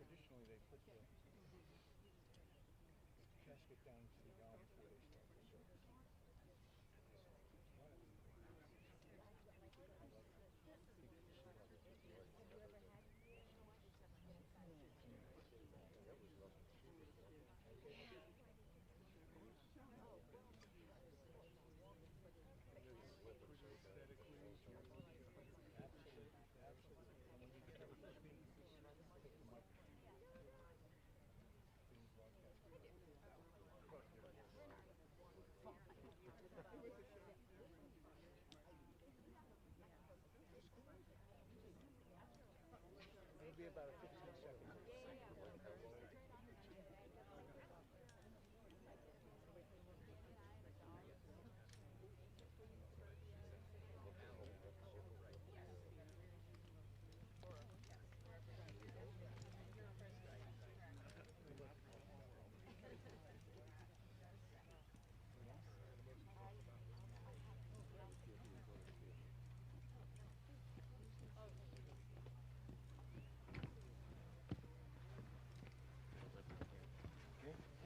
Traditionally, they put the casket down to the ground before they start the service. It'll be about a 15-second.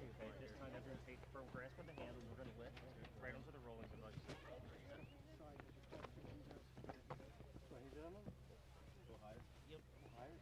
Okay, this time everyone take a firm grasp on the handle. We're going to lift right onto the rolling device. Go higher. Yep. Higher.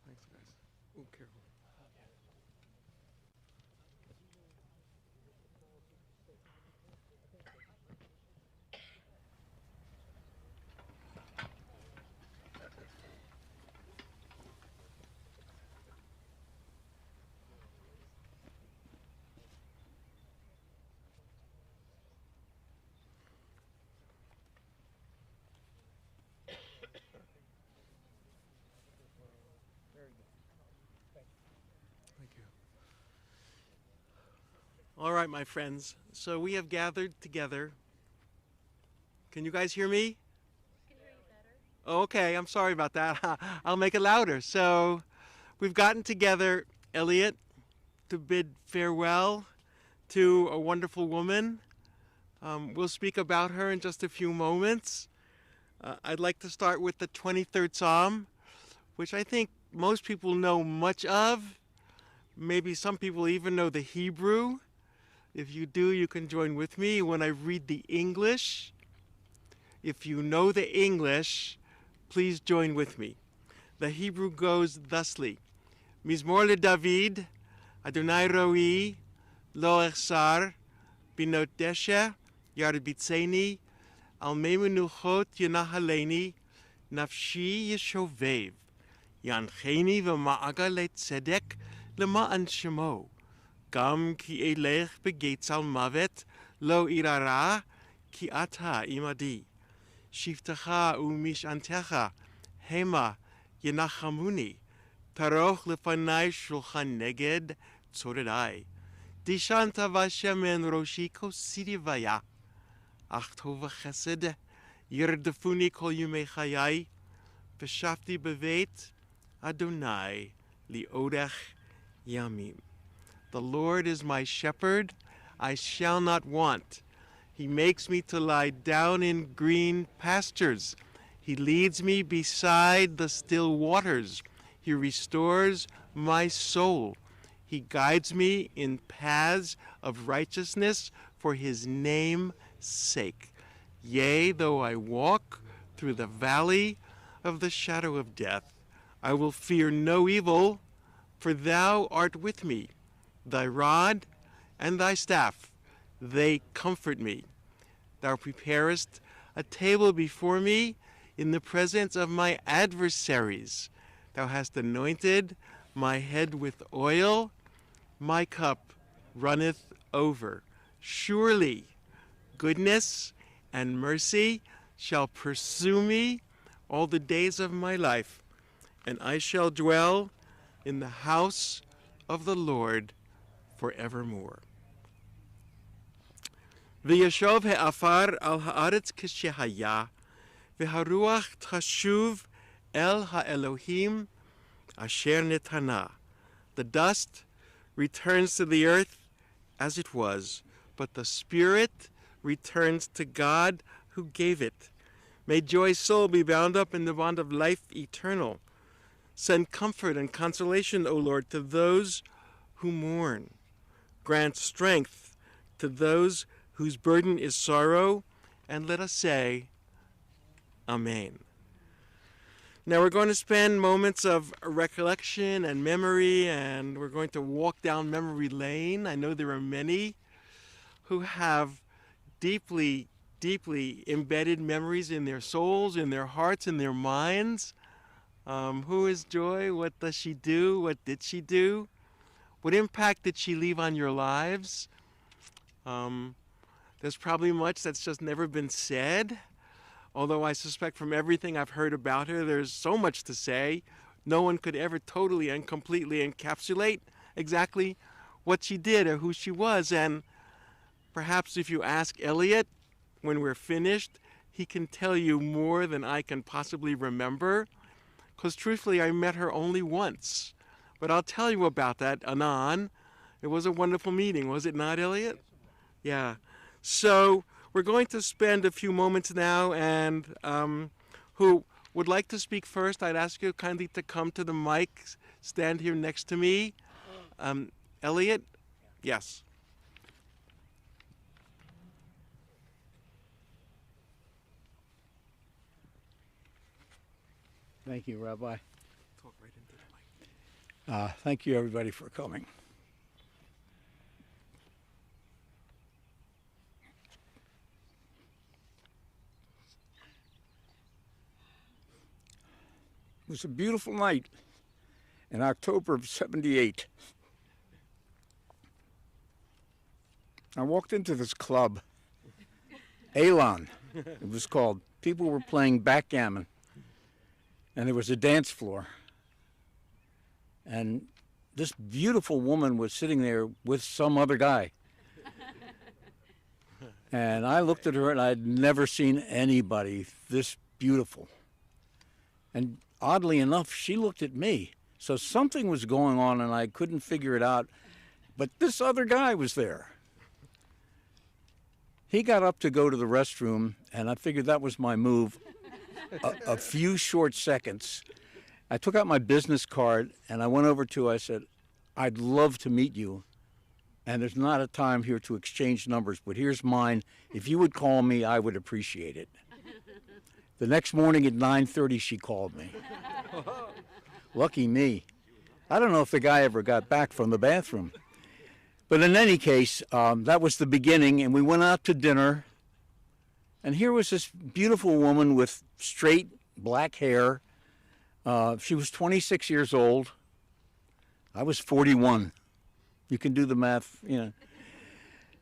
Thanks, guys. Oh, careful. Very good. Thank you. Thank you. All right, my friends. So we have gathered together. Can you guys hear me? Can hear you better. Okay, I'm sorry about that. I'll make it louder. So we've gotten together, Elliot, to bid farewell to a wonderful woman. We'll speak about her in just a few moments. I'd like to start with the 23rd Psalm, which I think most people know much of. Maybe some people even know the Hebrew. If you do, you can join with me when I read the English. If you know the English, please join with me. The Hebrew goes thusly. Mizmor leDavid, Adonai roi, lo echsar, binot deshe, yarbitzeni, al mei menuchot yenahaleni, nafshi yeshovev, yancheni v'ma'aga letzedek למען שמו, גם כי אלך בגצל מוות, לא אירא כי אתה עמדי. שבטך ומשענתך המה ינחמוני, תערוך לפני שולחן נגד צורריי. דשנת ושמן ראשי כוסיתי ויה, אך טוב וחסד ירדפוני כל ימי חיי, ושבתי בבית אדוני לאורך Yamim. The Lord is my shepherd, I shall not want. He makes me to lie down in green pastures. He leads me beside the still waters. He restores my soul. He guides me in paths of righteousness for his name's sake. Yea, though I walk through the valley of the shadow of death, I will fear no evil, for thou art with me. Thy rod and thy staff, they comfort me. Thou preparest a table before me in the presence of my adversaries. Thou hast anointed my head with oil. My cup runneth over. Surely goodness and mercy shall pursue me all the days of my life, and I shall dwell in the house of the Lord forevermore. וישוב העפר על הארץ כשהיה, והרוח תשוב אל האלוהים אשר נתנה. The dust returns to the earth as it was, but the spirit returns to God who gave it. May Joy's soul be bound up in the bond of life eternal. Send comfort and consolation, O Lord, to those who mourn. Grant strength to those whose burden is sorrow, and let us say, Amen. Now we're going to spend moments of recollection and memory, and we're going to walk down memory lane. I know there are many who have deeply, deeply embedded memories in their souls, in their hearts, in their minds. Who is Joy? What does she do? What did she do? What impact did she leave on your lives? There's probably much that's just never been said, although I suspect from everything I've heard about her, there's so much to say. No one could ever totally and completely encapsulate exactly what she did or who she was. And perhaps if you ask Elliot when we're finished, he can tell you more than I can possibly remember, because truthfully, I met her only once. But I'll tell you about that anon. It was a wonderful meeting, was it not, Elliot? Yeah. So we're going to spend a few moments now, and who would like to speak first, I'd ask you kindly to come to the mic, stand here next to me. Elliot? Yes. Thank you, Rabbi. Talk right into the mic. Thank you, everybody, for coming. It was a beautiful night in October of '78. I walked into this club, Elan, it was called. People were playing backgammon, and there was a dance floor. And this beautiful woman was sitting there with some other guy. And I looked at her, and I'd never seen anybody this beautiful. And oddly enough, she looked at me. So something was going on, and I couldn't figure it out. But this other guy was there. He got up to go to the restroom, and I figured that was my move. A few short seconds. I took out my business card, and I went over to her. I said, I'd love to meet you. And there's not a time here to exchange numbers, but here's mine. If you would call me, I would appreciate it. The next morning at 9:30, she called me. Lucky me. I don't know if the guy ever got back from the bathroom. But in any case, that was the beginning, and we went out to dinner. And here was this beautiful woman with straight black hair. She was 26 years old. I was 41. You can do the math,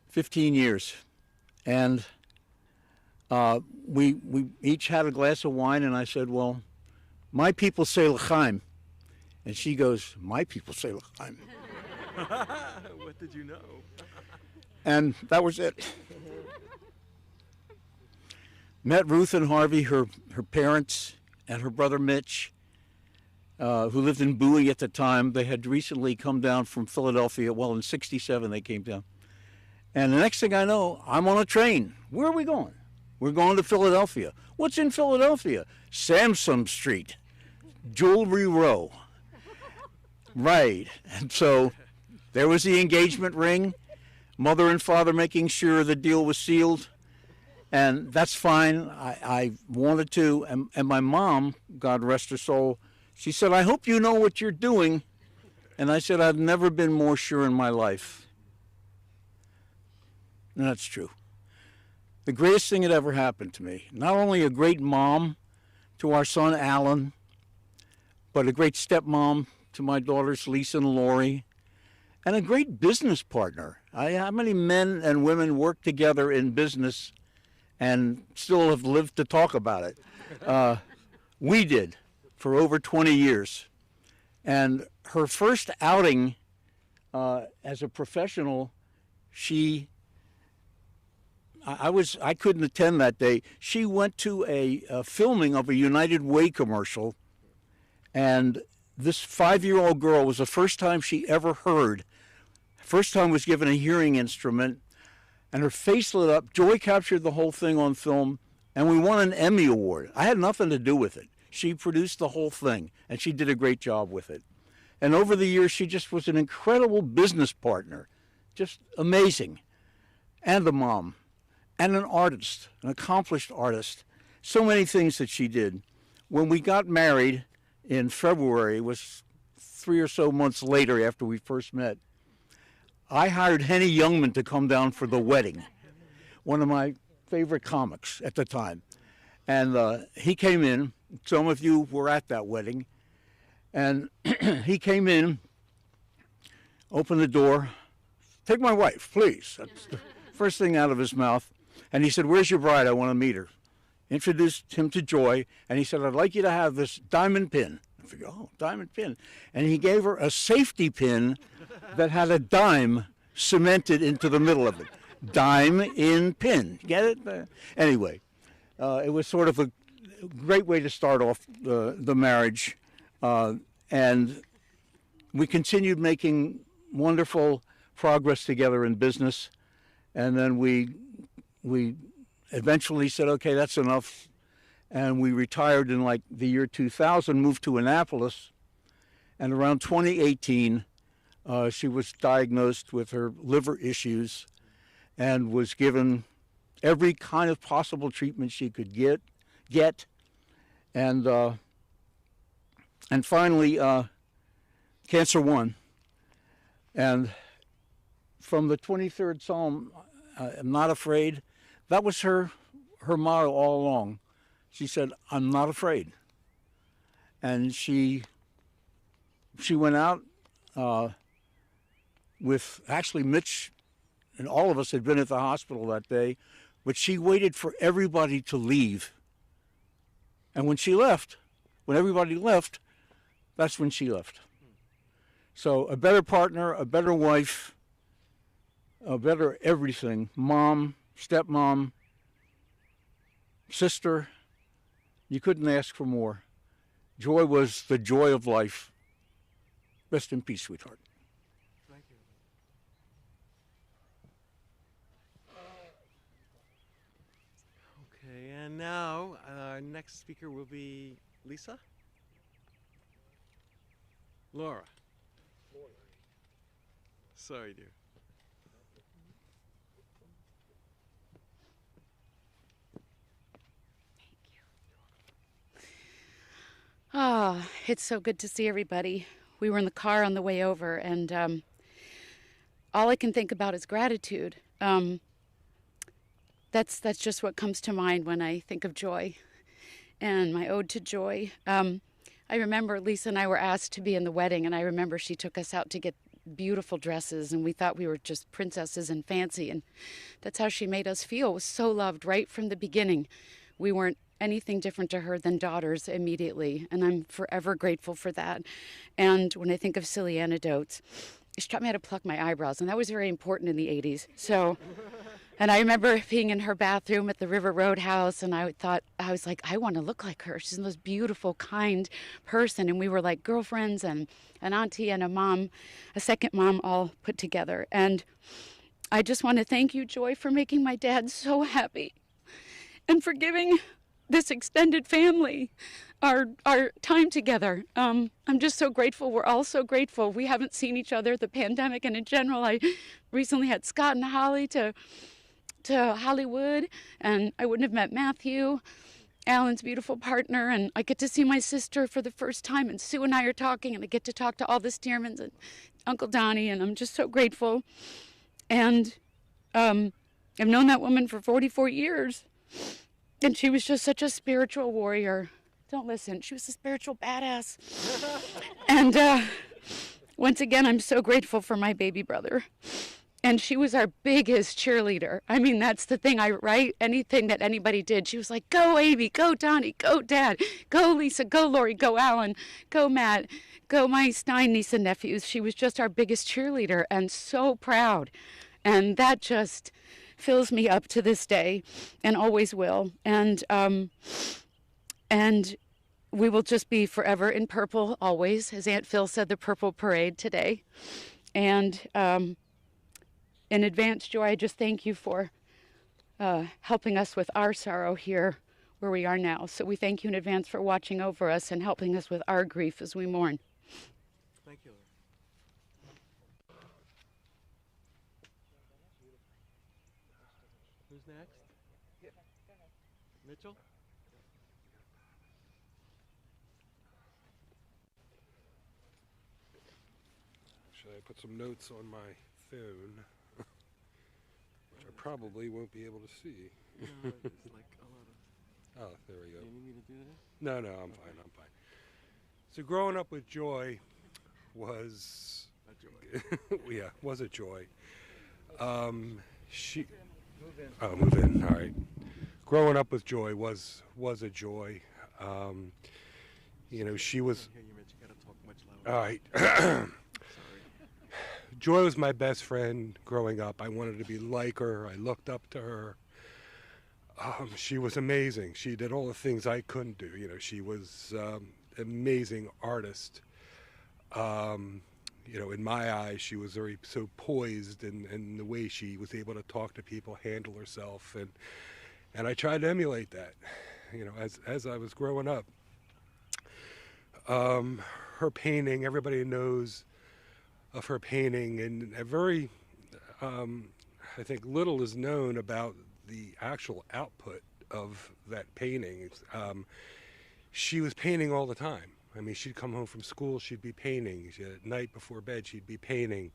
15 years. And we each had a glass of wine, and I said, well, my people say l'chaim. And she goes, my people say l'chaim. What did you know? And that was it. Met Ruth and Harvey, her parents, and her brother Mitch, who lived in Bowie at the time. They had recently come down from Philadelphia. Well, in '67 they came down. And the next thing I know, I'm on a train. Where are we going? We're going to Philadelphia. What's in Philadelphia? Samson Street, Jewelry Row. Right. And so there was the engagement ring, mother and father making sure the deal was sealed. And that's fine. I wanted to. And my mom, God rest her soul, she said, I hope you know what you're doing. And I said, I've never been more sure in my life. And that's true. The greatest thing that ever happened to me. Not only a great mom, to our son Alan, but a great stepmom to my daughters Lisa and Lori, and a great business partner. How many men and women work together in business and still have lived to talk about it? We did for over 20 years. And her first outing as a professional, I couldn't attend that day. She went to a filming of a United Way commercial, and this 5-year-old girl was the first time she ever heard. First time was given a hearing instrument, and her face lit up. Joy captured the whole thing on film, and we won an Emmy Award. I had nothing to do with it. She produced the whole thing, and she did a great job with it. And over the years, she just was an incredible business partner, just amazing, and a mom, and an artist, an accomplished artist. So many things that she did. When we got married in February, it was 3 or so months later after we first met, I hired Henny Youngman to come down for the wedding, one of my favorite comics at the time. And he came in. Some of you were at that wedding. And he came in, opened the door, "Take my wife, please." That's the first thing out of his mouth. And he said, "Where's your bride? I want to meet her." Introduced him to Joy, and he said, "I'd like you to have this diamond pin." I figured, oh, diamond pin. And he gave her a safety pin that had a dime cemented into the middle of it. Dime in pin. Get it? Anyway, it was sort of a great way to start off the marriage. And we continued making wonderful progress together in business. And then we eventually said, okay, that's enough. And we retired in like the year 2000, moved to Annapolis. And around 2018, she was diagnosed with her liver issues and was given every kind of possible treatment she could get. And finally, cancer won. And from the 23rd Psalm, I'm not afraid, that was her motto all along. She said, "I'm not afraid." And she went out with, actually Mitch and all of us had been at the hospital that day, but she waited for everybody to leave. And when she left, when everybody left, that's when she left. So a better partner, a better wife, a better everything, mom, stepmom, sister, you couldn't ask for more. Joy was the joy of life. Rest in peace, sweetheart. Thank you. Okay, and now our next speaker will be Lisa? Laura. Sorry, dear. Ah, it's so good to see everybody. We were in the car on the way over, and all I can think about is gratitude. That's just what comes to mind when I think of Joy and my ode to Joy. I remember Lisa and I were asked to be in the wedding, and I remember she took us out to get beautiful dresses, and we thought we were just princesses and fancy, and that's how she made us feel. Was so loved right from the beginning. We weren't anything different to her than daughters immediately, and I'm forever grateful for that. And when I think of silly anecdotes, she taught me how to pluck my eyebrows, and that was very important in the 80s. So, and I remember being in her bathroom at the River Road house, and I was like, I want to look like her. She's the most beautiful, kind person, and we were like girlfriends and an auntie and a mom, a second mom, all put together. And I just want to thank you, Joy, for making my dad so happy and for giving this extended family our time together. I'm just so grateful. We're all so grateful. We haven't seen each other, the pandemic, and in general, I recently had Scott and Holly to Hollywood, and I wouldn't have met Matthew, Alan's beautiful partner, and I get to see my sister for the first time, and Sue and I are talking, and I get to talk to all the Stearmans and Uncle Donnie, and I'm just so grateful. And I've known that woman for 44 years, and she was just such a spiritual warrior. Don't listen. She was a spiritual badass. And once again, I'm so grateful for my baby brother. And she was our biggest cheerleader. I mean, that's the thing. I write anything that anybody did. She was like, go Amy, go Donnie, go Dad, go Lisa, go Lori, go Alan, go Matt, go my Stein niece and nephews. She was just our biggest cheerleader and so proud. And that just fills me up to this day and always will. And we will just be forever in purple always, as Aunt Phil said, the Purple Parade today. And in advance, Joy, I just thank you for helping us with our sorrow here where we are now. So we thank you in advance for watching over us and helping us with our grief as we mourn. Thank you. Who's next? Mitchell? Should I put some notes on my phone? Which I probably won't be able to see. No, it's like a lot of... Oh, there we go. Do you need me to do this? No, I'm fine. So growing up with Joy was... A joy. yeah, was a joy. She... Move in. Oh, move in, all right. Growing up with Joy was a joy. You know, she was... I can't hear you, Mitch. You gotta talk much louder. All right. Sorry. Joy was my best friend growing up. I wanted to be like her. I looked up to her. She was amazing. She did all the things I couldn't do. You know, she was an amazing artist. You know, in my eyes, she was so poised in the way she was able to talk to people, handle herself, and I tried to emulate that. You know, as I was growing up. Her painting, everybody knows of her painting, and a very, I think little is known about the actual output of that painting. She was painting all the time. I mean, she'd come home from school, she'd be painting. At night before bed, she'd be painting.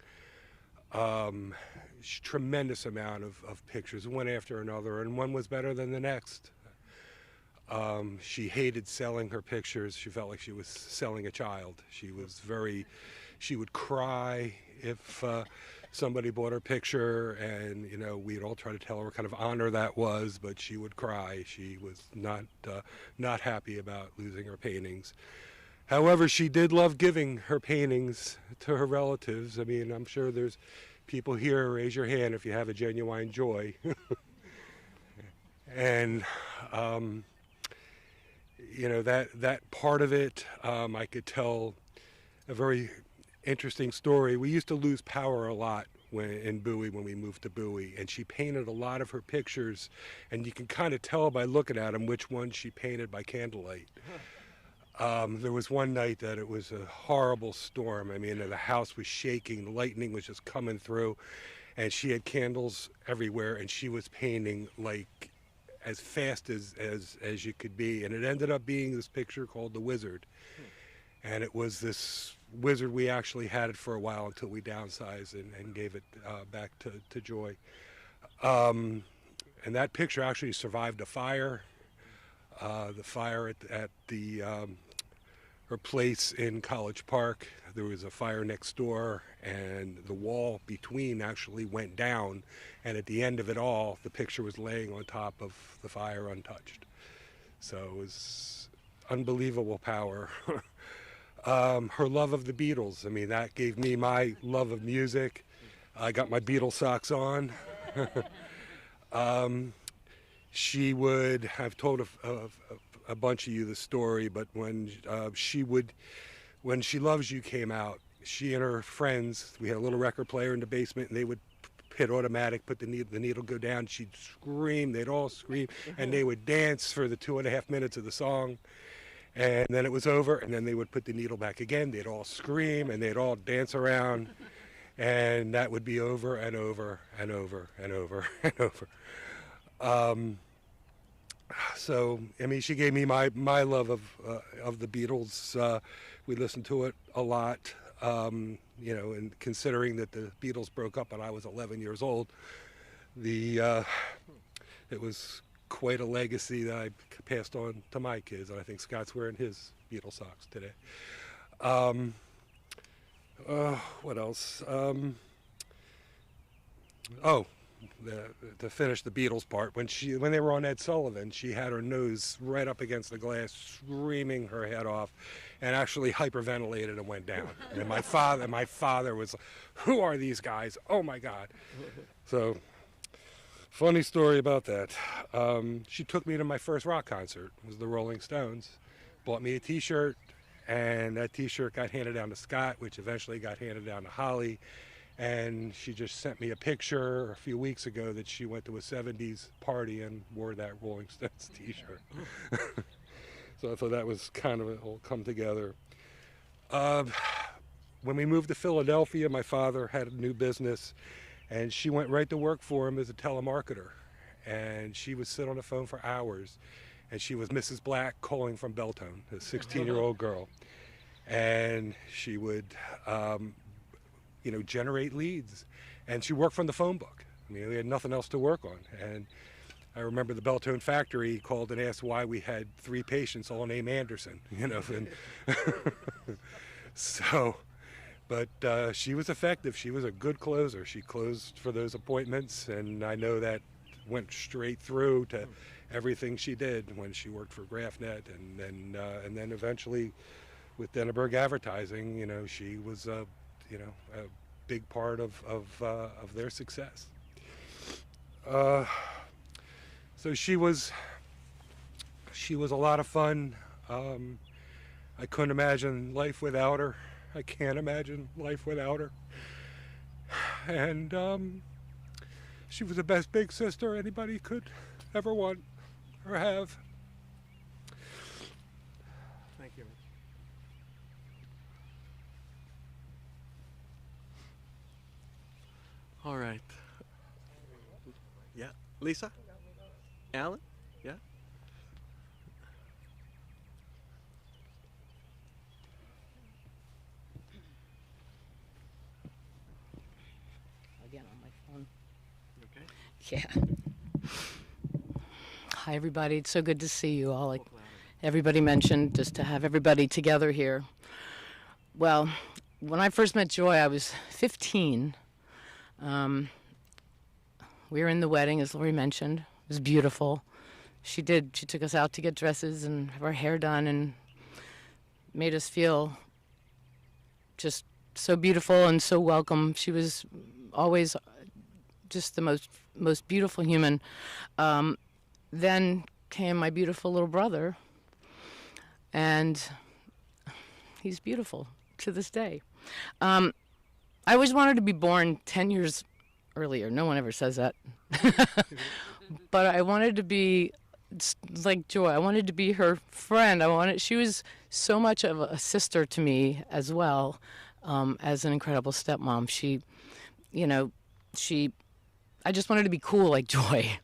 Tremendous amount of pictures, one after another, and one was better than the next. She hated selling her pictures. She felt like she was selling a child. She would cry if somebody bought her picture, and, you know, we'd all try to tell her what kind of honor that was, but she would cry. She was not happy about losing her paintings. However, she did love giving her paintings to her relatives. I mean, I'm sure there's people here, raise your hand if you have a genuine joy. And, you know, that part of it, I could tell a very interesting story. We used to lose power a lot in Bowie when we moved to Bowie, and she painted a lot of her pictures, and you can kind of tell by looking at them which ones she painted by candlelight. There was one night that it was a horrible storm. I mean, the house was shaking, the lightning was just coming through, and she had candles everywhere, and she was painting like as fast as you could be, and it ended up being this picture called The Wizard. And it was this wizard. We actually had it for a while until we downsized and gave it back to Joy. And that picture actually survived a fire. The fire at her place in College Park. There was a fire next door, and the wall between actually went down, and at the end of it all, the picture was laying on top of the fire untouched. So it was unbelievable power. Her love of the Beatles, I mean, that gave me my love of music. I got my Beatles socks on. She would, I've told a bunch of you the story, but when She Loves You came out, she and her friends, we had a little record player in the basement, and they would hit automatic, put the needle go down, she'd scream, they'd all scream, and they would dance for the 2.5 minutes of the song, and then it was over, and then they would put the needle back again, they'd all scream, and they'd all dance around, and that would be over and over and over and over and over. So, I mean, she gave me my love of the Beatles. We listened to it a lot, you know, and considering that the Beatles broke up when I was 11 years old, it was quite a legacy that I passed on to my kids, and I think Scott's wearing his Beatle socks today. What else? To finish the Beatles part, when they were on Ed Sullivan, she had her nose right up against the glass, screaming her head off, and actually hyperventilated and went down. And my father was, "Who are these guys? Oh my God!" So, funny story about that. She took me to my first rock concert. It was the Rolling Stones. Bought me a T-shirt, and that T-shirt got handed down to Scott, which eventually got handed down to Holly. And she just sent me a picture a few weeks ago that she went to a 70s party and wore that Rolling Stones T-shirt. So I thought that was kind of all come together. When we moved to Philadelphia, my father had a new business, and she went right to work for him as a telemarketer. And she would sit on the phone for hours, and she was Mrs. Black calling from Beltone, a 16-year-old girl. And she would generate leads, and she worked from the phone book. I mean, we had nothing else to work on. And I remember the Beltone factory called and asked why we had 3 patients all named Anderson, and so, but she was effective. She was a good closer. She closed for those appointments, and I know that went straight through to everything she did when she worked for GraphNet, and then eventually with Denniberg Advertising, she was a big part of their success. So she was a lot of fun. I couldn't imagine life without her. I can't imagine life without her. And she was the best big sister anybody could ever want or have. Thank you. All right. Yeah. Lisa? Alan? Yeah? Again on my phone. Okay. Yeah. Hi, everybody. It's so good to see you all. Like everybody mentioned, just to have everybody together here. Well, when I first met Joy, I was 15. We were in the wedding, as Lori mentioned. It was beautiful. She took us out to get dresses and have our hair done and made us feel just so beautiful and so welcome. She was always just the most beautiful human. Then came my beautiful little brother, and he's beautiful to this day. I always wanted to be born 10 years earlier. No one ever says that. But I wanted to be like Joy. I wanted to be her friend. She was so much of a sister to me as well, as an incredible stepmom. I just wanted to be cool like Joy.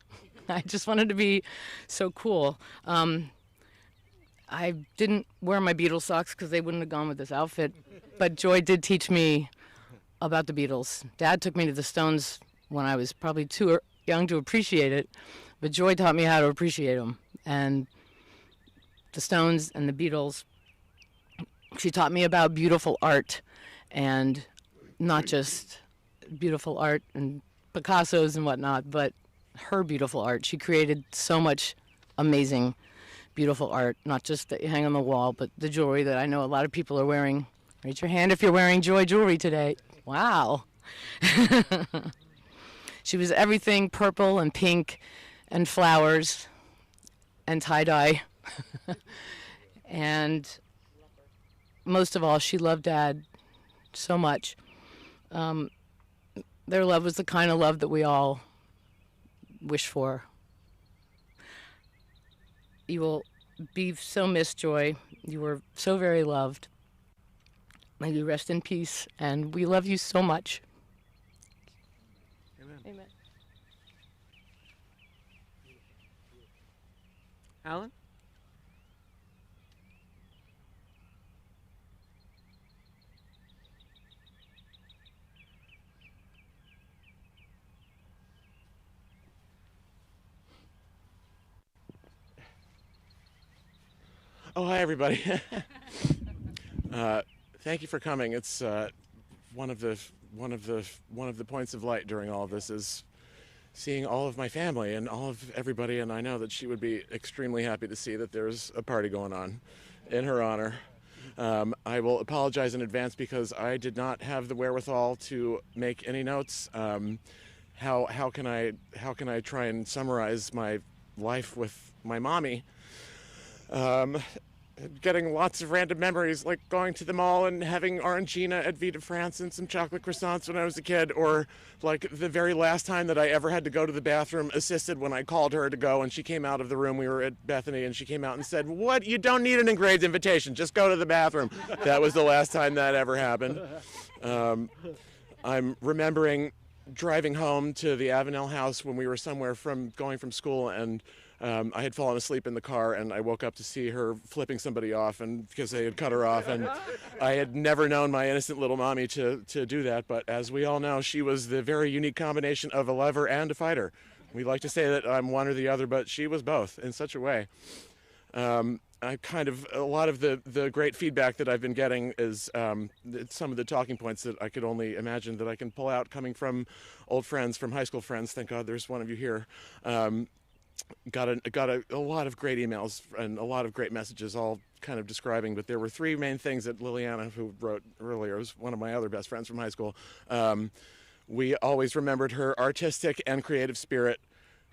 I just wanted to be so cool. I didn't wear my Beatles socks because they wouldn't have gone with this outfit, but Joy did teach me about the Beatles. Dad took me to the Stones when I was probably too young to appreciate it, but Joy taught me how to appreciate them. And the Stones and the Beatles, she taught me about beautiful art, and not just beautiful art and Picasso's and whatnot, but her beautiful art. She created so much amazing, beautiful art, not just that you hang on the wall, but the jewelry that I know a lot of people are wearing. Raise your hand if you're wearing Joy jewelry today. Wow. She was everything purple and pink and flowers and tie-dye. And most of all, she loved Dad so much. Their love was the kind of love that we all wish for. You will be so missed, Joy. You were so very loved. May you rest in peace, and we love you so much. Amen. Amen. Alan? Oh, hi everybody. Thank you for coming. It's one of the points of light during all of this is seeing all of my family and all of everybody, and I know that she would be extremely happy to see that there's a party going on in her honor. I will apologize in advance because I did not have the wherewithal to make any notes. How can I try and summarize my life with my mommy? Getting lots of random memories, like going to the mall and having Orangina at Vita France and some chocolate croissants when I was a kid, or like the very last time that I ever had to go to the bathroom assisted when I called her to go and she came out of the room. We were at Bethany and she came out and said, "What? You don't need an engraved invitation. Just go to the bathroom." That was the last time that ever happened. I'm remembering driving home to the Avenel house when we were going from school, and I had fallen asleep in the car, and I woke up to see her flipping somebody off, and because they had cut her off, and I had never known my innocent little mommy to do that. But as we all know, she was the very unique combination of a lover and a fighter. We like to say that I'm one or the other, but she was both in such a way. A lot of the great feedback that I've been getting is some of the talking points that I could only imagine that I can pull out coming from old friends, from high school friends. Thank God there's one of you here. Got a lot of great emails and a lot of great messages, all kind of describing, but there were three main things that Liliana, who wrote earlier, was one of my other best friends from high school. We always remembered her artistic and creative spirit,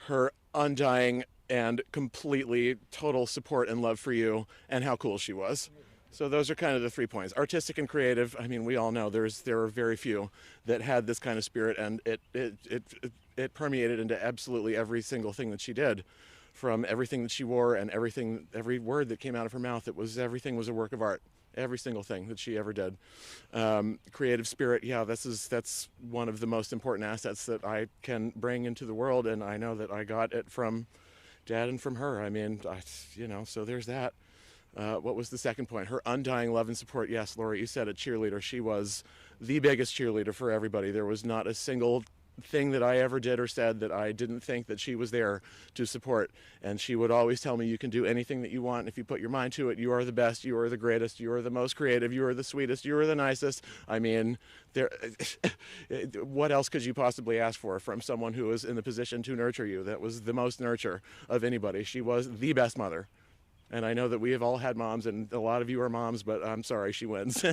her undying and completely total support and love for you, and how cool she was. So those are kind of the 3 points. Artistic and creative, I mean, we all know there are very few that had this kind of spirit, and it permeated into absolutely every single thing that she did, from everything that she wore and every word that came out of her mouth. Everything was a work of art. Every single thing that she ever did. Creative spirit, yeah, that's one of the most important assets that I can bring into the world, and I know that I got it from Dad and from her. I mean, so there's that. What was the second point? Her undying love and support. Yes, Lori, you said it, cheerleader. She was the biggest cheerleader for everybody. There was not a single thing that I ever did or said that I didn't think that she was there to support. And she would always tell me, you can do anything that you want if you put your mind to it. You are the best. You are the greatest. You are the most creative. You are the sweetest. You are the nicest. I mean, what else could you possibly ask for from someone who was in the position to nurture you? That was the most nurture of anybody. She was the best mother. And I know that we have all had moms, and a lot of you are moms, but I'm sorry, she wins.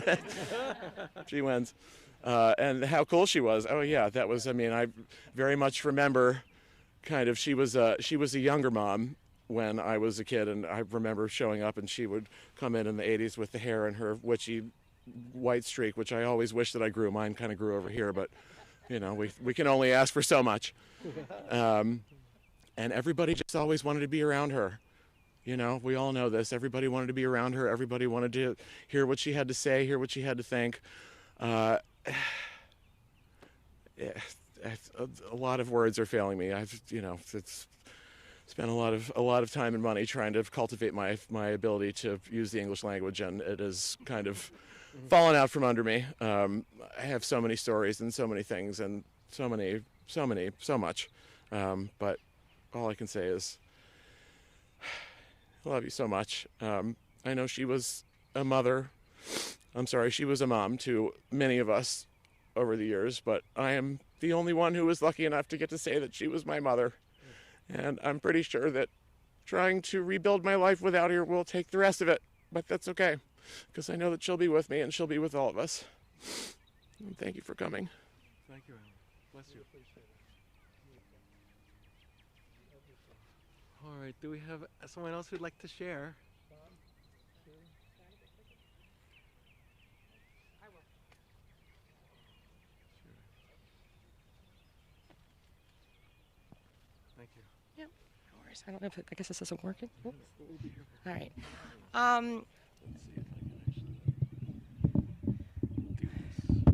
She wins. And how cool she was. Oh yeah, I very much remember she was a younger mom when I was a kid, and I remember showing up and she would come in the 80s with the hair and her witchy white streak, which I always wish that I grew. Mine kind of grew over here, but we can only ask for so much. And everybody just always wanted to be around her. We all know this. Everybody wanted to be around her. Everybody wanted to hear what she had to say, hear what she had to think. A lot of words are failing me. I've spent a lot of time and money trying to cultivate my ability to use the English language, and it has kind of fallen out from under me. I have so many stories and so many things and so much. But all I can say is, I love you so much. I know she was a mother. She was a mom to many of us over the years, but I am the only one who was lucky enough to get to say that she was my mother. And I'm pretty sure that trying to rebuild my life without her will take the rest of it, but that's okay, because I know that she'll be with me and she'll be with all of us. And thank you for coming. Thank you, Alan. Bless you. All right, do we have someone else who'd like to share? Thank you. Yeah, no worries. I don't know if I guess this isn't working. All right. Let's see if I can actually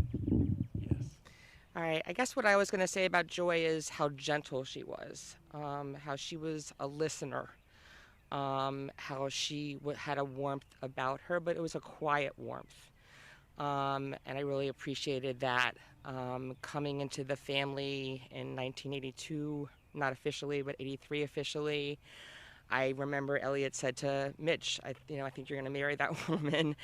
do this. Yes. All right. I guess what I was going to say about Joy is how gentle she was, how she was a listener, how she had a warmth about her, but it was a quiet warmth. And I really appreciated that coming into the family in 1982, not officially, but 83 officially. I remember Elliot said to Mitch, I think you're going to marry that woman.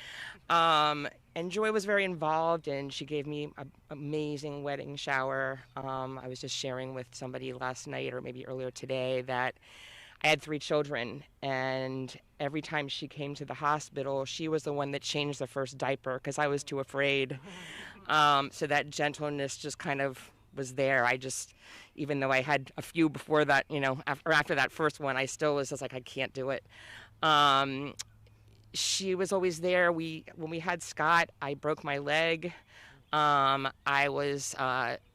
And Joy was very involved, and she gave me an amazing wedding shower. I was just sharing with somebody last night or maybe earlier today that I had 3 children, and every time she came to the hospital, she was the one that changed the first diaper because I was too afraid. So that gentleness just kind of was there. Even though I had a few before that, after that first one, I still was just like, I can't do it. She was always there. When we had Scott, I broke my leg. I was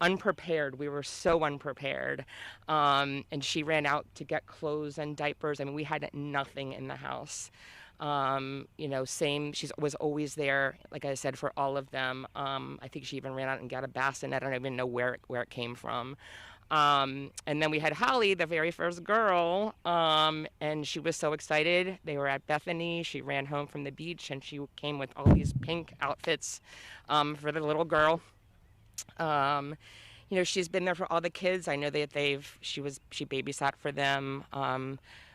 unprepared. We were so unprepared. And she ran out to get clothes and diapers. I mean, we had nothing in the house. She was always there, like I said, for all of them. I think she even ran out and got a bassinet. I don't even know where it came from. And then we had Holly, the very first girl, and she was so excited. They were at Bethany. She ran home from the beach, and she came with all these pink outfits for the little girl. She's been there for all the kids. I know that she babysat for them.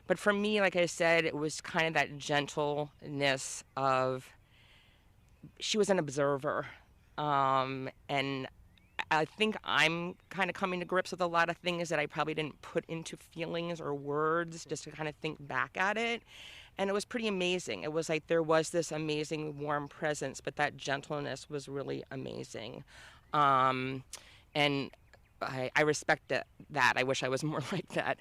But for me, like I said, it was kind of that gentleness of, she was an observer. And I think I'm kind of coming to grips with a lot of things that I probably didn't put into feelings or words, just to kind of think back at it. And it was pretty amazing. It was like there was this amazing warm presence, but that gentleness was really amazing. And I respect that. I wish I was more like that.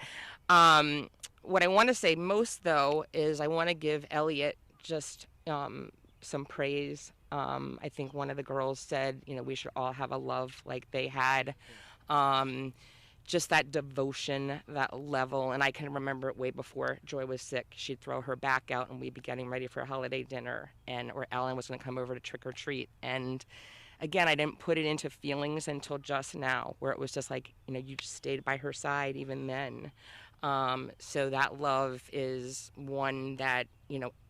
What I want to say most, though, is I want to give Elliot just some praise. I think one of the girls said, we should all have a love like they had. Just that devotion, that level. And I can remember it way before Joy was sick. She'd throw her back out, and we'd be getting ready for a holiday dinner, or Ellen was going to come over to trick or treat. And again, I didn't put it into feelings until just now, where it was just like, you just stayed by her side even then. So that love is one that,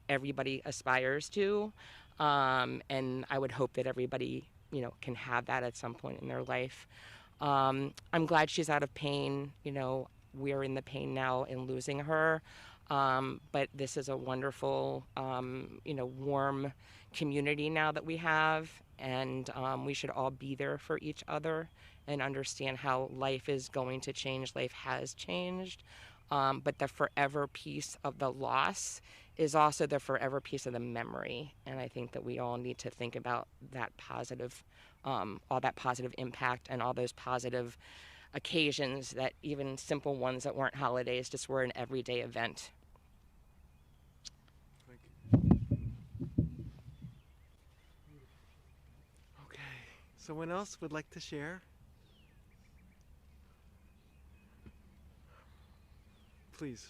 everybody aspires to. And I would hope that everybody, can have that at some point in their life. I'm glad she's out of pain. We're in the pain now in losing her. But this is a wonderful, warm community now that we have. And we should all be there for each other and understand how life is going to change. Life has changed. But the forever piece of the loss is also the forever piece of the memory. And I think that we all need to think about that positive, all that positive impact and all those positive occasions, that even simple ones that weren't holidays, just were an everyday event. Thank you. Okay. Someone else would like to share? Please.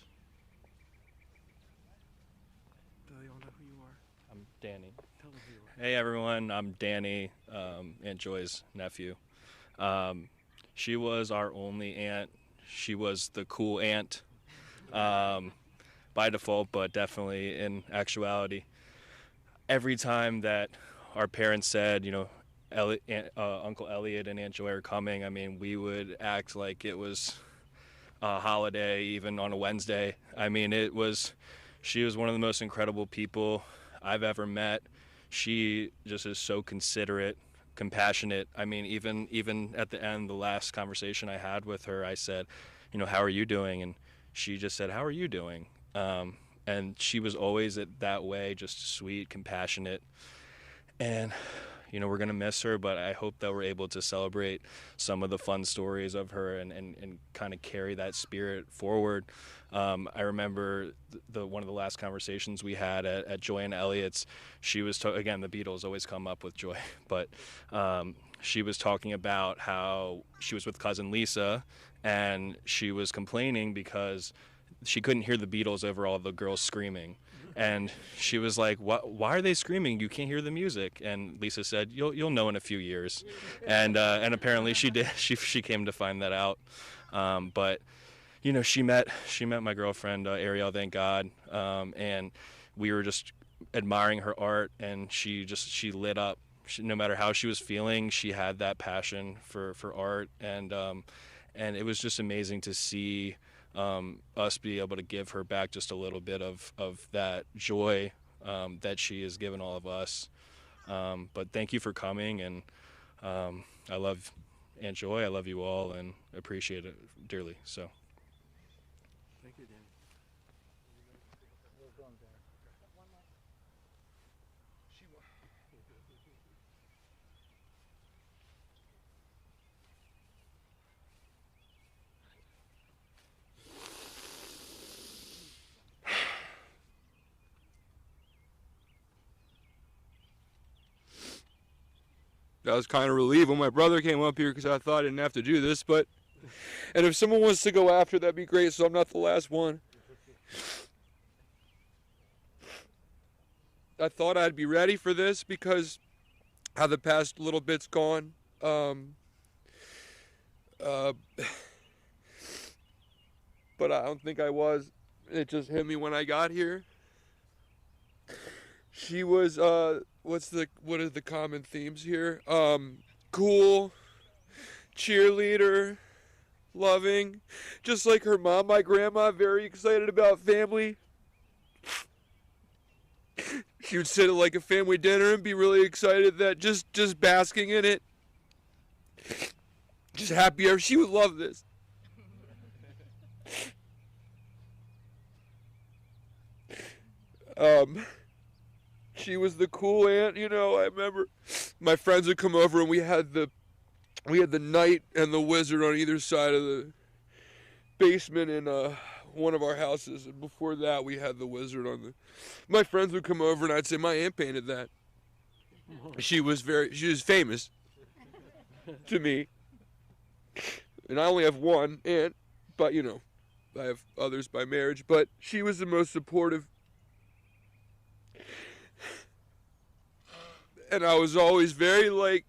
Do they all know who you are? I'm Danny. Tell them who you are. Hey everyone, I'm Danny, Aunt Joy's nephew. She was our only aunt. She was the cool aunt by default, but definitely in actuality. Every time that our parents said, Uncle Elliot and Aunt Joy are coming, I mean, we would act like it was a holiday, even on a Wednesday. I mean, she was one of the most incredible people I've ever met. She just is so considerate, compassionate. I mean, even at the end, the last conversation I had with her, I said, how are you doing? And she just said, how are you doing? And she was always that way, just sweet, compassionate. And we're going to miss her, but I hope that we're able to celebrate some of the fun stories of her and kind of carry that spirit forward. I remember one of the last conversations we had at Joy and Elliot's. She was, again, the Beatles always come up with Joy, but she was talking about how she was with cousin Lisa, and she was complaining because she couldn't hear the Beatles over all the girls screaming. And she was like, why are they screaming? You can't hear the music. And Lisa said, you'll know in a few years. And apparently she did. She came to find that out. But she met my girlfriend, Ariel, thank God. And we were just admiring her art, and she lit up. No matter how she was feeling, she had that passion for art. And it was just amazing to see us be able to give her back just a little bit of that joy that she has given all of us. But thank you for coming, and I love Aunt Joy. I love you all and appreciate it dearly. So. Thank you, Danny. I was kind of relieved when my brother came up here because I thought I didn't have to do this, and if someone wants to go after, that'd be great, so I'm not the last one. I thought I'd be ready for this because how the past little bit's gone. But I don't think I was. It just hit me when I got here. She was, what are the common themes here? Cool, cheerleader, loving, just like her mom, my grandma, very excited about family. She would sit at like a family dinner and be really excited that just basking in it. Just happy. She would love this. She was the cool aunt, I remember my friends would come over and we had the knight and the wizard on either side of the basement in one of our houses, and before that we had the wizard on my friends would come over and I'd say, my aunt painted that. She was famous to me, and I only have one aunt, but I have others by marriage, but she was the most supportive. And I was always very,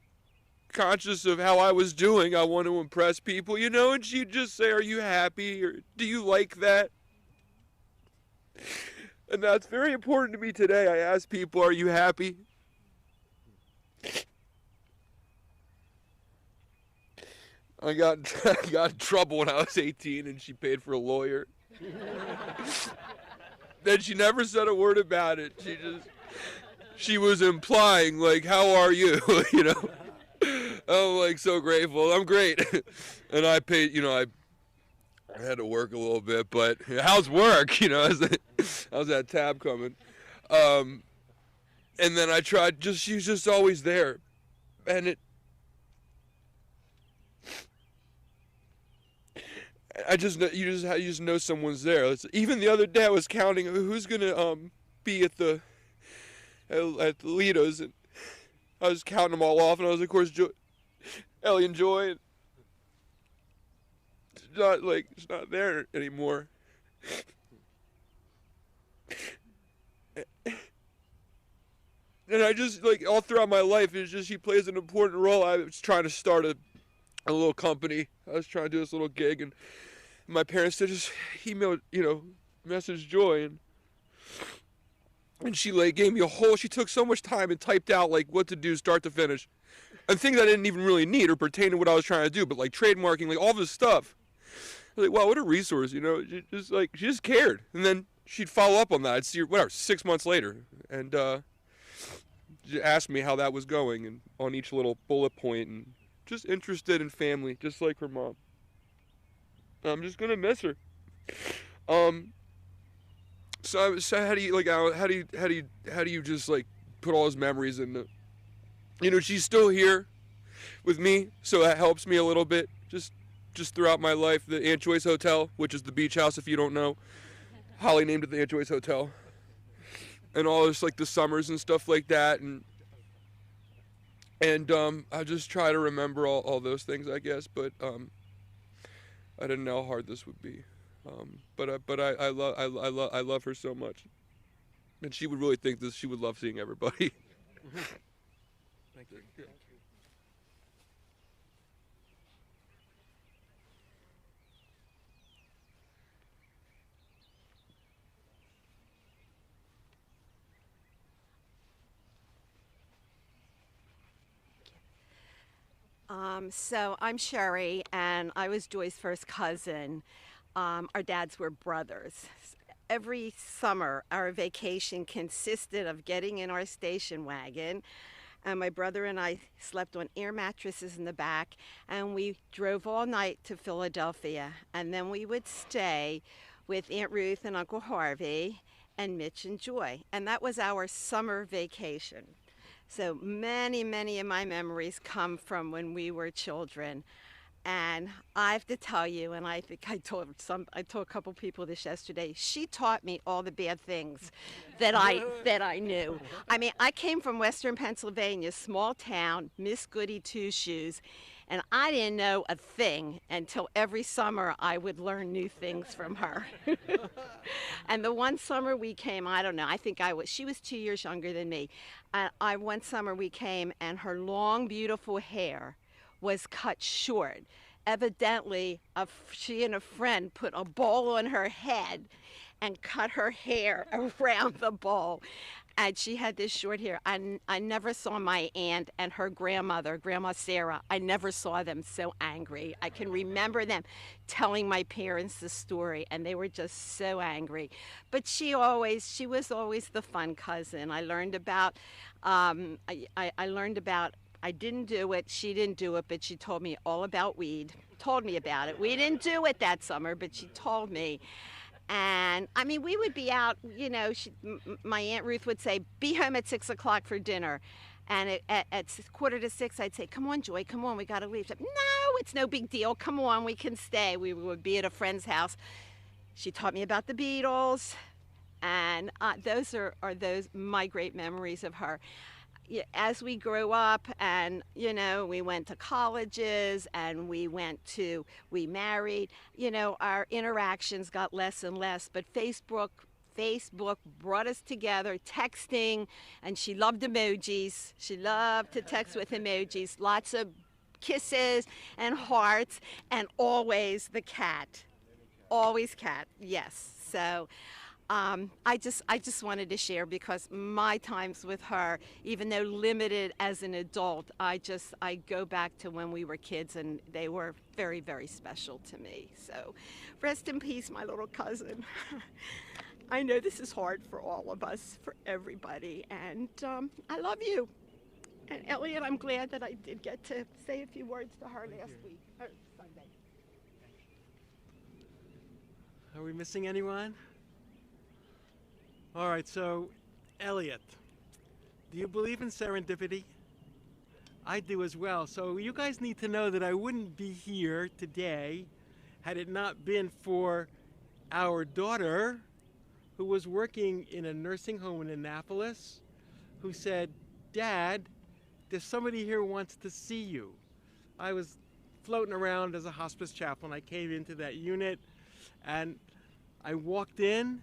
conscious of how I was doing. I want to impress people, and she'd just say, are you happy? Or do you like that? And that's very important to me today. I ask people, are you happy? I got in trouble when I was 18 and she paid for a lawyer. Then she never said a word about it. She was implying, how are you, I'm, so grateful. I'm great. And I paid, I had to work a little bit, but how's work, how's that tab coming? And then I tried, she was just always there. And you just know someone's there. Even the other day I was counting who's going to be at the Lido's, and I was counting them all off, and I was, of course, Ellie and Joy, and it's not there anymore. And I just, all throughout my life, it's just she plays an important role. I was trying to start a little company. I was trying to do this little gig, and my parents said, just email, message Joy, and she gave me she took so much time and typed out what to do start to finish. And things I didn't even really need or pertain to what I was trying to do, but trademarking, all this stuff. I was wow, what a resource, she just cared. And then she'd follow up on that. I'd see her, 6 months later. And she asked me how that was going and on each little bullet point, and just interested in family, just like her mom. I'm just gonna miss her. So how do you just put all those memories in she's still here with me, so that helps me a little bit just throughout my life. The Aunt Joyce Hotel, which is the beach house if you don't know, Holly named it the Aunt Joyce Hotel, and all this the summers and stuff like that, and I just try to remember all those things, I guess, but I didn't know how hard this would be. But I love her so much, and she would really think this. She would love seeing everybody. Thank you. So I'm Sherry, and I was Joy's first cousin. our dads were brothers. Every summer, our vacation consisted of getting in our station wagon, and my brother and I slept on air mattresses in the back, and we drove all night to Philadelphia. And then we would stay with Aunt Ruth and Uncle Harvey and Mitch and Joy. And that was our summer vacation. So many, many of my memories come from when we were children. And I have to tell you, and I think I told a couple people this yesterday, she taught me all the bad things that I knew. I mean, I came from Western Pennsylvania, small town, Miss Goody Two Shoes, and I didn't know a thing until every summer I would learn new things from her. And the one summer we came, I don't know, I think she was 2 years younger than me. One summer we came, and her long, beautiful hair was cut short. Evidently, she and a friend put a bowl on her head and cut her hair around the bowl. And she had this short hair. I never saw my aunt and her grandmother, Grandma Sarah, I never saw them so angry. I can remember them telling my parents the story, and they were just so angry. But she was always the fun cousin. I learned about, I didn't do it, she didn't do it, but she told me all about weed, told me about it. We didn't do it that summer, but she told me. And I mean, we would be out, you know, my Aunt Ruth would say, be home at 6 o'clock for dinner. And at 5:45, I'd say, come on, Joy, come on, we got to leave. She'd say, no, it's no big deal. Come on, we can stay. We would be at a friend's house. She taught me about the Beatles. And those are my great memories of her. As we grew up, and you know, we went to colleges and we married, you know, our interactions got less and less, but Facebook brought us together, texting, and she loved emojis. She loved to text with emojis, lots of kisses and hearts, and always the cat. Always cat, yes. So I just wanted to share, because my times with her, even though limited as an adult, I go back to when we were kids, and they were very, very special to me. So rest in peace, my little cousin. I know this is hard for all of us, for everybody, and I love you. And Elliot, I'm glad that I did get to say a few words to her last week, or Sunday. Are we missing anyone? All right, so Elliot, do you believe in serendipity? I do as well. So you guys need to know that I wouldn't be here today had it not been for our daughter, who was working in a nursing home in Annapolis, who said, Dad, there's somebody here who wants to see you. I was floating around as a hospice chaplain. I came into that unit, and I walked in.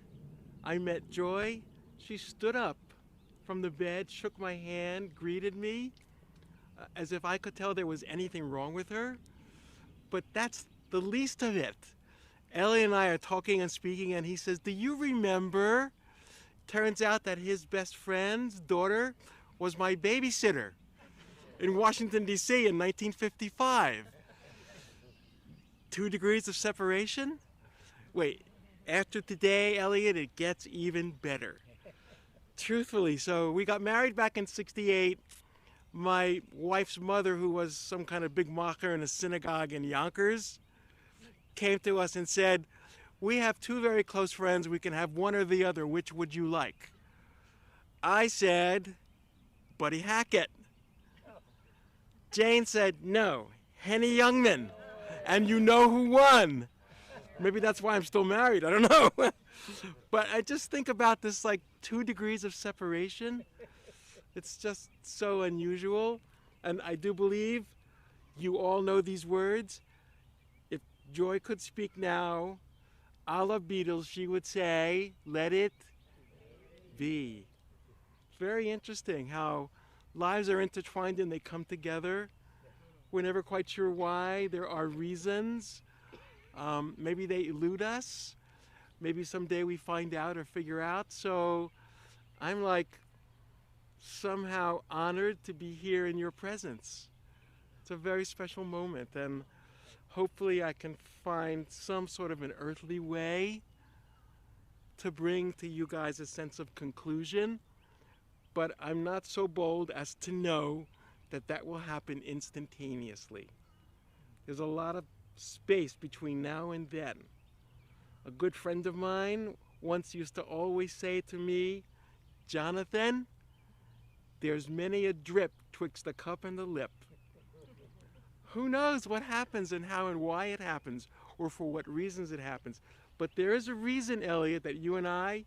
I met Joy. She stood up from the bed, shook my hand, greeted me, as if I could tell there was anything wrong with her. But that's the least of it. Ellie and I are talking and speaking, and he says, do you remember? Turns out that his best friend's daughter was my babysitter in Washington, D.C. in 1955. 2 degrees of separation? Wait. After today, Elliot, it gets even better. Truthfully, so we got married back in '68. My wife's mother, who was some kind of big mocker in a synagogue in Yonkers, came to us and said, we have 2 very close friends. We can have one or the other. Which would you like? I said, Buddy Hackett. Jane said, no, Henny Youngman. And you know who won. Maybe that's why I'm still married. I don't know. But I just think about this, like 2 degrees of separation. It's just so unusual. And I do believe you all know these words. If Joy could speak now, a la Beatles, she would say, let it be. Very interesting how lives are intertwined and they come together. We're never quite sure why. There are reasons. Maybe they elude us. Maybe someday we find out or figure out. So I'm like somehow honored to be here in your presence. It's a very special moment, and hopefully I can find some sort of an earthly way to bring to you guys a sense of conclusion, but I'm not so bold as to know that that will happen instantaneously. There's a lot of space between now and then. A good friend of mine once used to always say to me, Jonathan, there's many a drip twixt the cup and the lip. Who knows what happens and how and why it happens, or for what reasons it happens. But there is a reason, Elliot, that you and I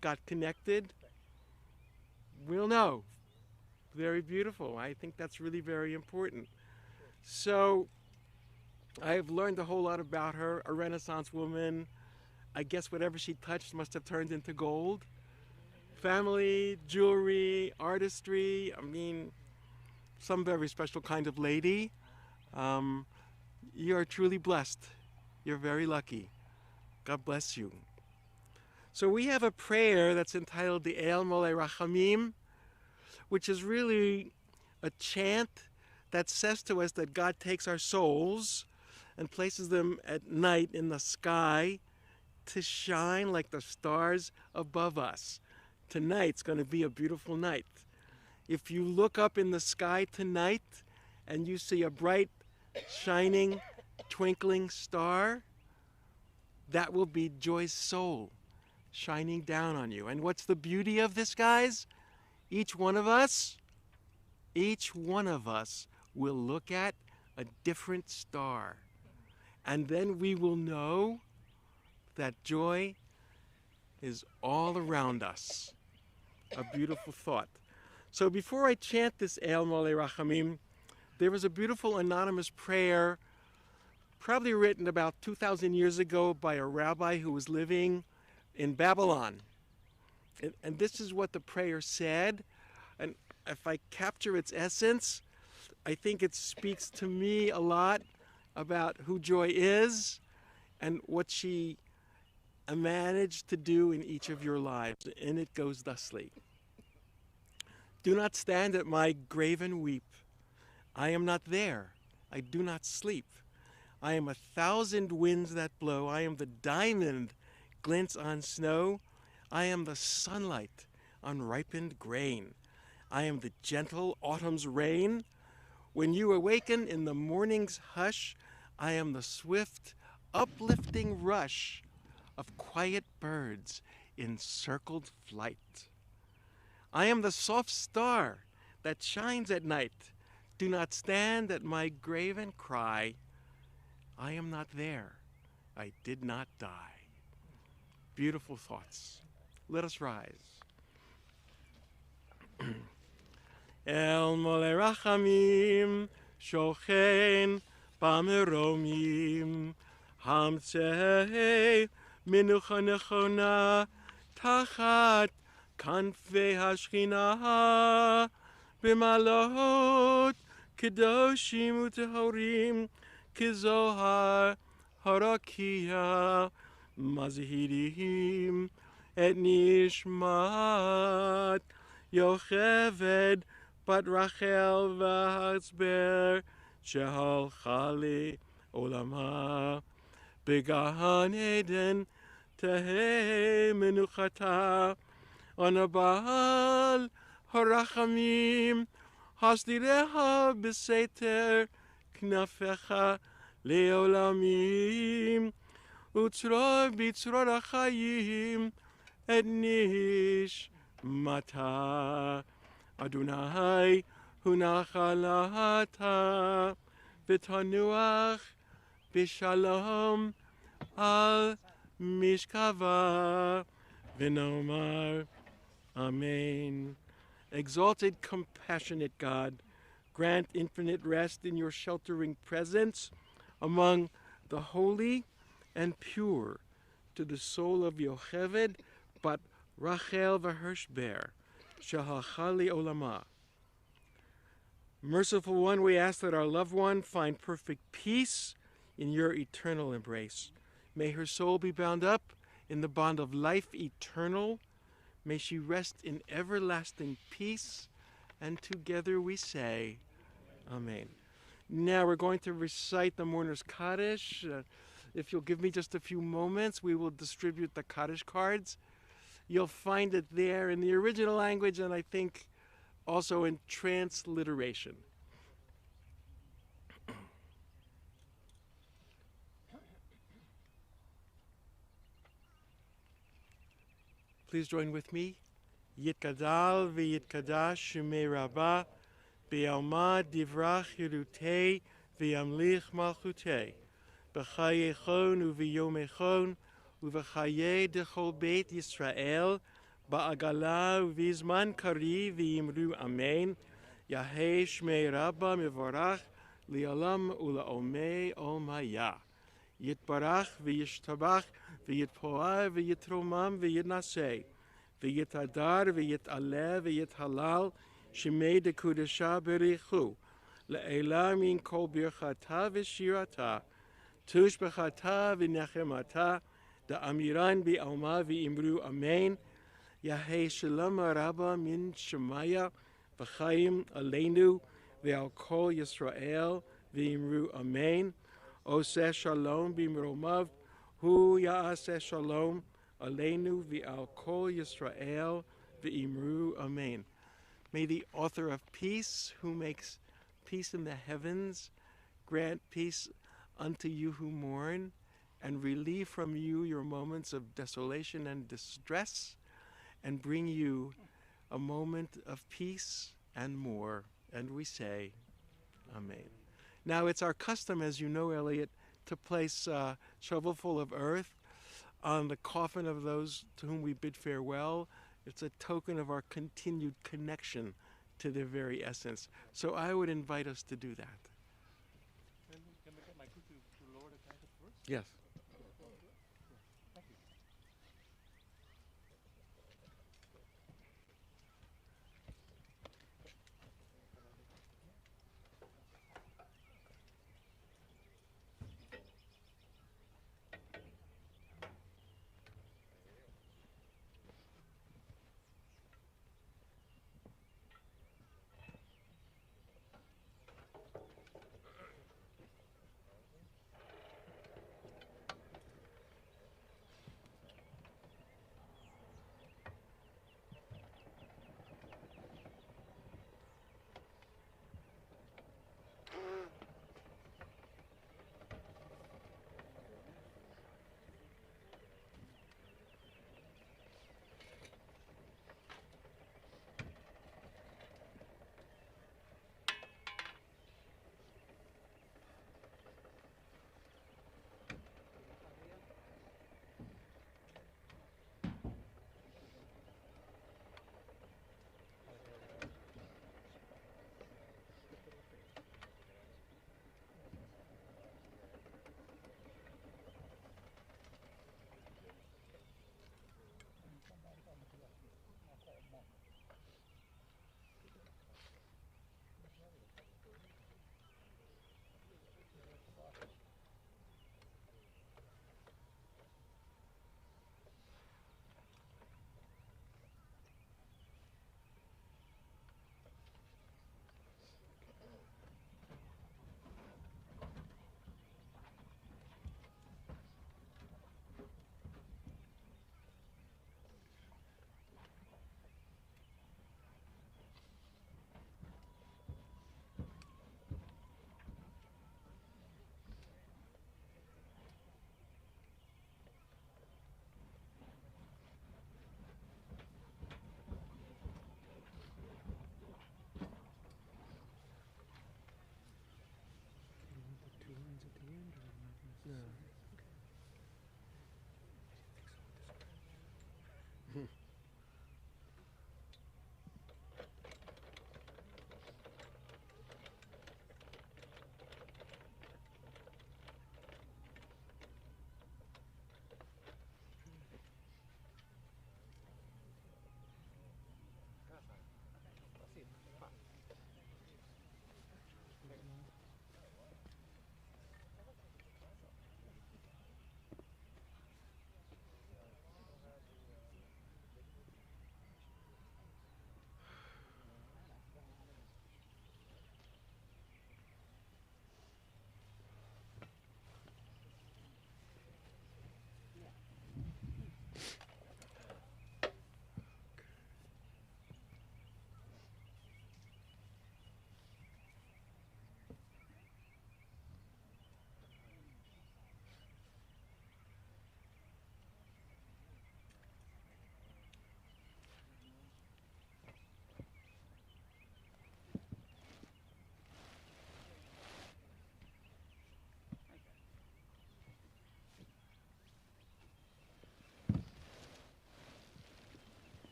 got connected. We'll know. Very beautiful. I think that's really very important. So I've learned a whole lot about her, a Renaissance woman. I guess whatever she touched must have turned into gold. Family, jewelry, artistry, I mean, some very special kind of lady. You are truly blessed. You're very lucky. God bless you. So we have a prayer that's entitled the El Mole Rachamim, which is really a chant that says to us that God takes our souls and places them at night in the sky to shine like the stars above us. Tonight's going to be a beautiful night. If you look up in the sky tonight and you see a bright, shining, twinkling star, that will be Joy's soul shining down on you. And what's the beauty of this, guys? Each one of us will look at a different star. And then we will know that joy is all around us. A beautiful thought. So before I chant this El Mole Rachamim, there was a beautiful anonymous prayer, probably written about 2,000 years ago by a rabbi who was living in Babylon. And this is what the prayer said. And if I capture its essence, I think it speaks to me a lot about who Joy is and what she managed to do in each of your lives. And it goes thusly. Do not stand at my grave and weep. I am not there. I do not sleep. I am 1,000 winds that blow. I am the diamond glints on snow. I am the sunlight on ripened grain. I am the gentle autumn's rain. When you awaken in the morning's hush, I am the swift, uplifting rush of quiet birds in circled flight. I am the soft star that shines at night. Do not stand at my grave and cry. I am not there. I did not die. Beautiful thoughts. Let us rise. El Mole Rachamim Shochen Bameromim Hamtzei Minucha Nechona Tachat Kanfei Hashchina B'malot Kedoshim Utehorim Kizohar Harakia Mazhirim Et Nishmat Yocheved Bat Rachel V'Hatzber Shehal Chali Olama Begahan Eden Tehei Menuchata Anabal Harachamim Hasdireha Beseter Knafecha Leolamim Utzro Bitzro Rachayim Et Nishmata Adonai Hunachalata V'tanuach B'shalom Al Mishkava V'nomar Amen. Exalted, compassionate God, grant infinite rest in your sheltering presence among the holy and pure to the soul of Yocheved, but Rachel v'Hirshber, Shahachali Olama. Merciful One, we ask that our loved one find perfect peace in your eternal embrace. May her soul be bound up in the bond of life eternal. May she rest in everlasting peace. And together we say, Amen. Now we're going to recite the mourner's Kaddish. If you'll give me just a few moments, we will distribute the Kaddish cards. You'll find it there in the original language and I think also in transliteration. Please join with me. Yitkadal v'yitkadash shumei rabbah b'yalma divrach yirutei v'yamlich malchutei b'chayechon u'v'yomechon u'v'chayei dechol beit Yisrael ba'agala u'v'zman kari v'yimru amen yahei shmei rabbah mivorach li'olam u'la'omei olmaya Yitbarach v'yishtabach v'yitpoah v'yitromam v'yitnaseh v'yitadar v'yitaleh v'yithalal shemei dekudesha berichu le'elah min kol birchata v'shirata tush b'chata v'nechemata da'amiran b'alma v'imru amen yahei shalom rabba min shemaya v'chaim aleinu v'al kol Yisrael v'imru amen Oseh shalom b'mromav, hu ya'aseh shalom, aleinu v'al kol Yisrael v'imru amen. May the author of peace, who makes peace in the heavens, grant peace unto you who mourn, and relieve from you your moments of desolation and distress, and bring you a moment of peace and more. And we say, amen. Now, it's our custom, as you know, Elliot, to place a shovelful of earth on the coffin of those to whom we bid farewell. It's a token of our continued connection to their very essence. So I would invite us to do that. Can we get my kutu to lower the blanket first? Yes. Thank you.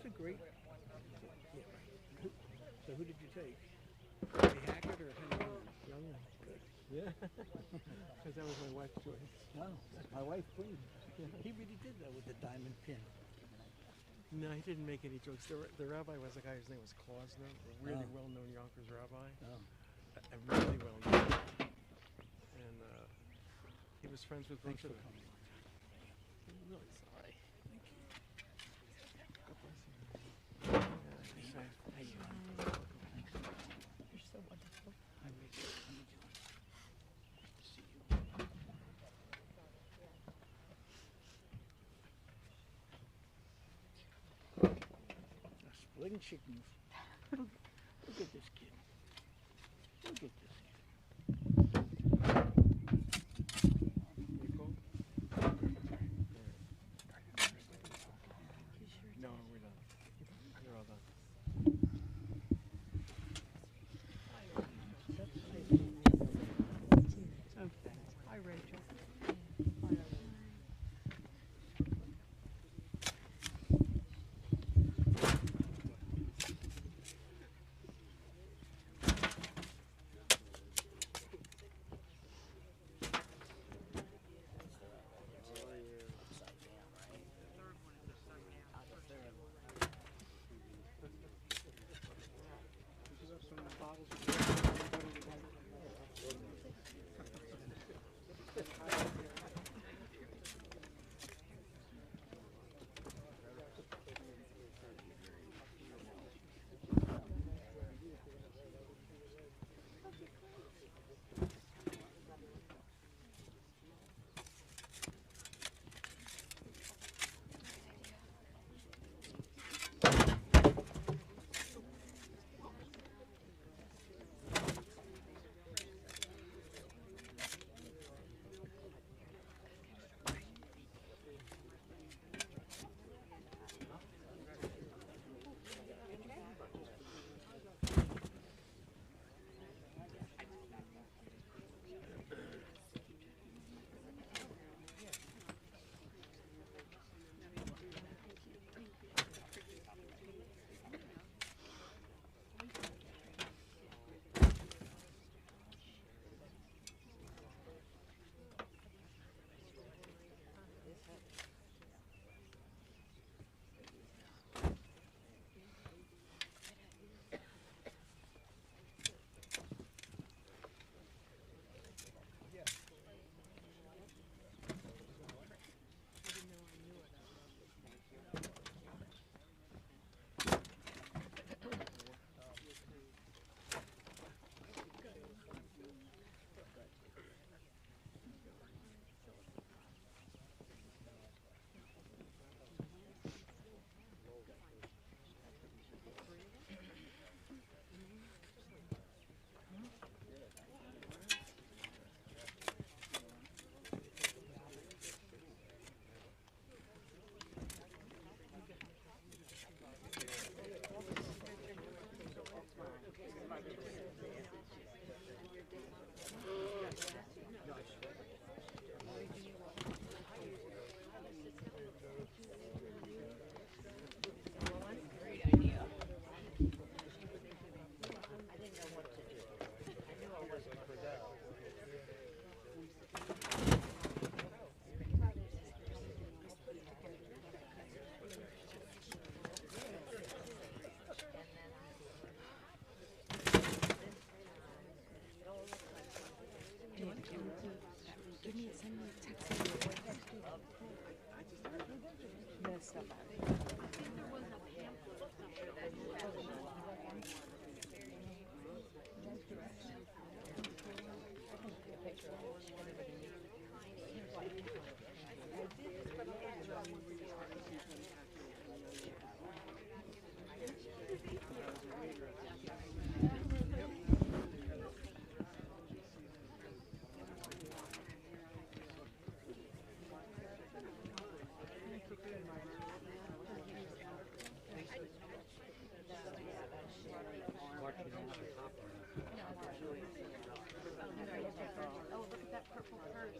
That's a great. Yeah, right. So who did you take? Henry Hackett or Henry Young? Yeah. Because that was my wife's choice. No, my wife Queen. He really did that with the diamond pin. No, he didn't make any jokes. The rabbi was a guy whose name was Klausner, a really well-known Yonkers rabbi. A really well-known. And he was friends with both of them. I'm really sorry. Thank you. God bless you. Yeah, thank you. You're so wonderful. How are you doing? Good to see you. Splitting chickens. Look at this kid. Look at this kid. No, we're done. We're all done. Oh, thanks. Hi, Rachel. Oh, look at that purple purse.